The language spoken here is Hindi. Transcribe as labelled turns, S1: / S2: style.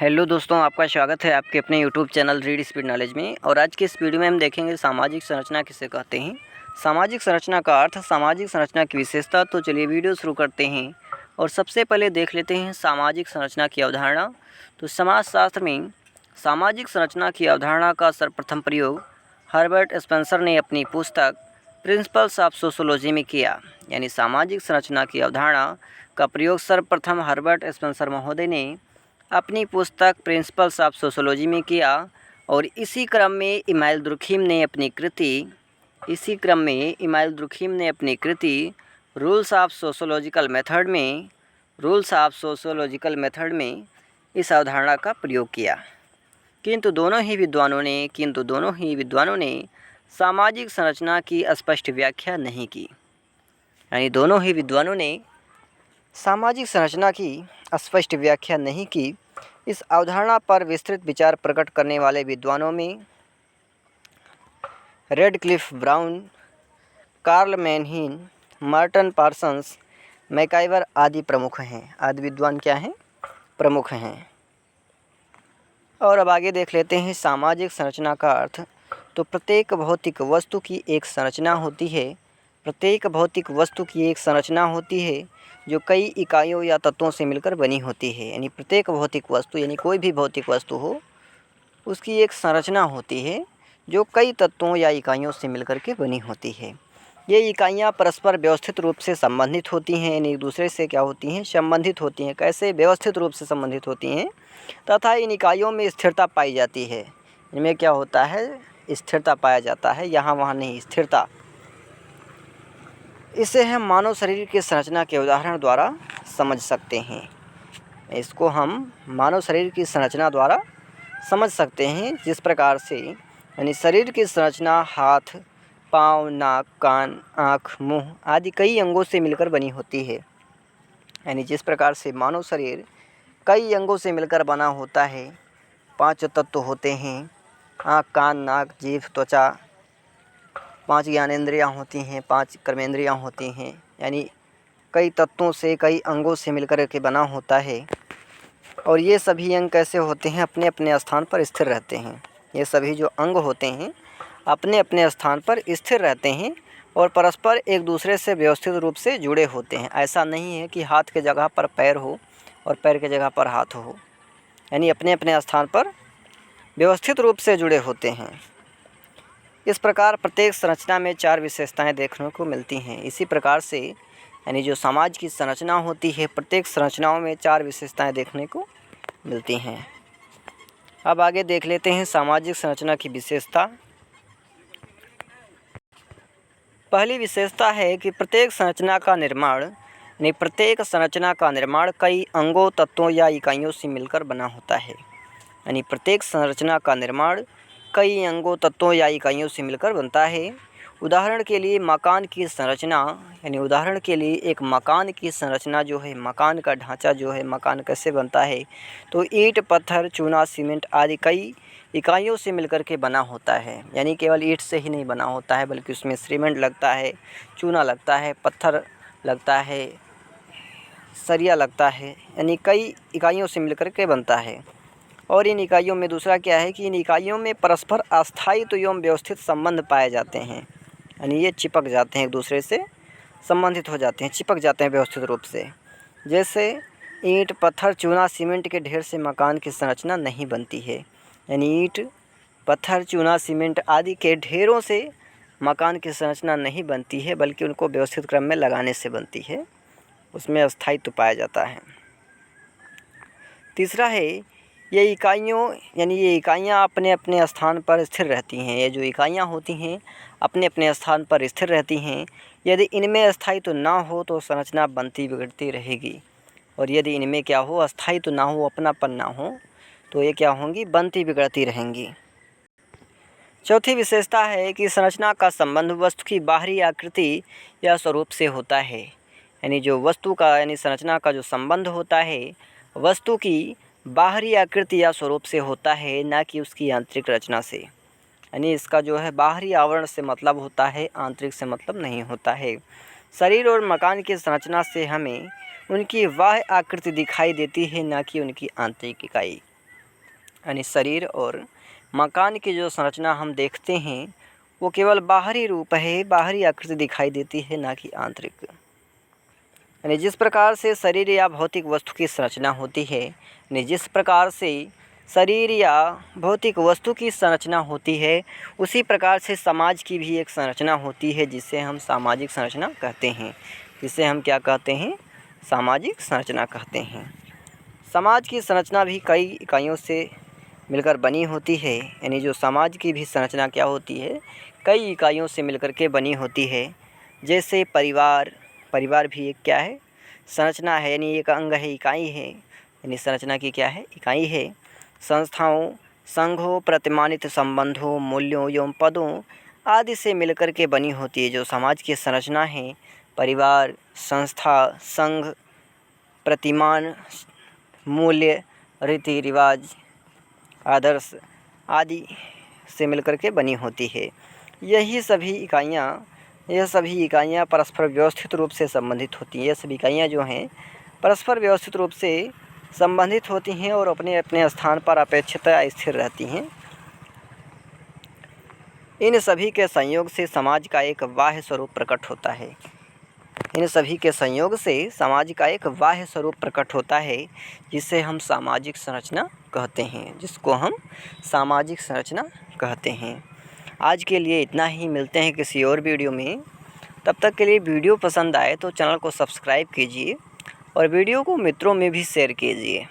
S1: हेलो दोस्तों, आपका स्वागत है आपके अपने YouTube channel read speed knowledge में। और आज के इस वीडियो में हम देखेंगे सामाजिक संरचना किसे कहते हैं। सामाजिक संरचना का अर्थ, सामाजिक संरचना की विशेषता। तो चलिए वीडियो शुरू करते हैं और सबसे पहले देख लेते हैं सामाजिक संरचना की अवधारणा। तो समाजशास्त्र में सामाजिक संरचना की अवधारणा का सर्वप्रथम प्रयोग हर्बर्ट स्पेंसर ने अपनी पुस्तक प्रिंसिपल्स ऑफ सोशियोलॉजी में किया। यानी सामाजिक संरचना की अवधारणा का प्रयोग सर्वप्रथम हर्बर्ट स्पेंसर महोदय ने अपनी पुस्तक प्रिंसिपल्स ऑफ सोशियोलॉजी में किया। और इसी क्रम में इमाइल दुर्खीम ने अपनी कृति रूल्स ऑफ सोशियोलॉजिकल मेथड में इस अवधारणा का प्रयोग किया। किंतु दोनों ही विद्वानों ने सामाजिक संरचना की स्पष्ट व्याख्या नहीं की। यानी दोनों ही विद्वानों ने सामाजिक संरचना की स्पष्ट व्याख्या नहीं की। इस अवधारणा पर विस्तृत विचार प्रकट करने वाले विद्वानों में Radcliffe Brown, Karl Mannheim, Merton Parsons, MacIver आदि प्रमुख हैं। आदि विद्वान क्या हैं? प्रमुख हैं। और अब आगे देख लेते हैं सामाजिक संरचना का अर्थ। तो प्रत्येक भौतिक वस्तु की एक संरचना होती है जो कई इकाइयों या तत्वों से मिलकर बनी होती है। यानी प्रत्येक भौतिक वस्तु, यानी कोई भी भौतिक वस्तु हो, उसकी एक संरचना होती है जो कई तत्वों या इकाइयों से मिलकर के बनी होती है। ये इकाइयाँ परस्पर व्यवस्थित रूप से संबंधित होती हैं। यानी एक दूसरे से क्या होती हैं? संबंधित होती हैं। कैसे? व्यवस्थित रूप से संबंधित होती हैं तथा इन इकाइयों में स्थिरता पाई जाती है। इनमें क्या होता है? स्थिरता पाया जाता है, यहाँ वहाँ नहीं, स्थिरता। इसे हम मानव शरीर के संरचना के उदाहरण द्वारा समझ सकते हैं। इसको हम मानव शरीर की संरचना द्वारा समझ सकते हैं। जिस प्रकार से यानी शरीर की संरचना हाथ, पाँव, नाक, कान, आँख, मुँह आदि कई अंगों से मिलकर बनी होती है। यानी जिस प्रकार से मानव शरीर कई अंगों से मिलकर बना होता है, 5 तत्व होते हैं: आँख, कान, नाक, जीभ, त्वचा। 5 ज्ञानेंद्रियाँ होती हैं, 5 कर्मेंद्रियाँ होती हैं। यानी कई तत्वों से, कई अंगों से मिलकर के बना होता है। और ये सभी अंग कैसे होते हैं? अपने अपने स्थान पर स्थिर रहते हैं। ये सभी जो अंग होते हैं अपने अपने स्थान पर स्थिर रहते हैं और परस्पर एक दूसरे से व्यवस्थित रूप से जुड़े होते हैं। ऐसा नहीं है कि हाथ के जगह पर पैर हो और पैर के जगह पर हाथ हो। यानी अपने अपने स्थान पर व्यवस्थित रूप से जुड़े होते हैं। इस प्रकार प्रत्येक संरचना में 4 विशेषताएं देखने को मिलती हैं। इसी प्रकार से यानी जो समाज की संरचना होती है, प्रत्येक संरचनाओं में 4 विशेषताएं देखने को मिलती हैं। अब आगे देख लेते हैं सामाजिक संरचना की विशेषता। पहली विशेषता है कि प्रत्येक संरचना का निर्माण कई अंगों, तत्वों या इकाइयों से मिलकर बना होता है। यानी प्रत्येक संरचना का निर्माण कई अंगों, तत्वों या इकाइयों से मिलकर बनता है। उदाहरण के लिए मकान की संरचना, यानी एक मकान की संरचना जो है, मकान का ढांचा जो है, मकान कैसे बनता है? तो ईंट, पत्थर, चूना, सीमेंट आदि कई इकाइयों से मिलकर के बना होता है। यानी केवल ईंट से ही नहीं बना होता है, बल्कि उसमें सीमेंट लगता है, चूना लगता है, पत्थर लगता है, सरिया लगता है। यानी कई इकाइयों से मिलकर के बनता है। और इन इकाइयों में दूसरा क्या है कि इन इकाइयों में परस्पर अस्थायित्व एवं व्यवस्थित संबंध पाए जाते हैं। यानी ये चिपक जाते हैं, एक दूसरे से संबंधित हो जाते हैं, चिपक जाते हैं व्यवस्थित रूप से। जैसे ईंट, पत्थर, चूना, सीमेंट के ढेर से मकान की संरचना नहीं बनती है। यानी ईंट, पत्थर, चूना, सीमेंट आदि के ढेरों से मकान की संरचना नहीं बनती है, बल्कि उनको व्यवस्थित क्रम में लगाने से बनती है, उसमें अस्थायित्व पाया जाता है। तीसरा है ये इकाइयाँ अपने अपने स्थान पर स्थिर रहती हैं। ये जो इकाइयाँ होती हैं अपने अपने स्थान पर स्थिर रहती हैं। यदि इनमें अस्थायित्व ना हो तो संरचना बनती बिगड़ती रहेगी। और यदि इनमें क्या हो? अस्थायित्व ना हो, अपनापन ना हो, तो ये क्या होंगी? बनती बिगड़ती रहेंगी। चौथी विशेषता है कि संरचना का संबंध वस्तु की बाहरी आकृति या स्वरूप से होता है। यानी जो वस्तु का, यानी संरचना का जो संबंध होता है वस्तु की बाहरी आकृति या स्वरूप से होता है, ना कि उसकी आंतरिक रचना से। यानी इसका जो है बाहरी आवरण से मतलब होता है, आंतरिक से मतलब नहीं होता है। शरीर और मकान की संरचना से हमें उनकी बाह्य आकृति दिखाई देती है, ना कि उनकी आंतरिक इकाई। यानी शरीर और मकान की जो संरचना हम देखते हैं वो केवल बाहरी रूप है, बाहरी आकृति दिखाई देती है, ना कि आंतरिक। यानी जिस प्रकार से शरीर या भौतिक वस्तु की संरचना होती है, यानी जिस प्रकार से शरीर या भौतिक वस्तु की संरचना होती है, उसी प्रकार से समाज की भी एक संरचना होती है, जिसे हम सामाजिक संरचना कहते हैं। जिसे हम क्या कहते हैं? सामाजिक संरचना कहते हैं। समाज की संरचना भी कई इकाइयों से मिलकर बनी होती है। यानी जो समाज की भी संरचना क्या होती है? कई इकाइयों से मिलकर के बनी होती है। जैसे परिवार, परिवार भी एक क्या है? संरचना है, यानी एक अंग है, इकाई है। यानी संरचना की क्या है? इकाई है। संस्थाओं, संघों, प्रतिमानित संबंधों, मूल्यों एवं पदों आदि से मिलकर के बनी होती है जो समाज की संरचना है। परिवार, संस्था, संघ, प्रतिमान, मूल्य, रीति रिवाज, आदर्श आदि से मिलकर के बनी होती है। यह सभी इकाइयाँ परस्पर व्यवस्थित रूप से संबंधित होती हैं। ये सभी इकाइयाँ जो हैं परस्पर व्यवस्थित रूप से संबंधित होती हैं और अपने अपने स्थान पर अपेक्षितः स्थिर रहती हैं। इन सभी के संयोग से समाज का एक बाह्य स्वरूप प्रकट होता है। इन सभी के संयोग से समाज का एक बाह्य स्वरूप प्रकट होता है, जिसे हम सामाजिक संरचना कहते हैं। जिसको हम सामाजिक संरचना कहते हैं। आज के लिए इतना ही। मिलते हैं किसी और वीडियो में। तब तक के लिए वीडियो पसंद आए तो चैनल को सब्सक्राइब कीजिए और वीडियो को मित्रों में भी शेयर कीजिए।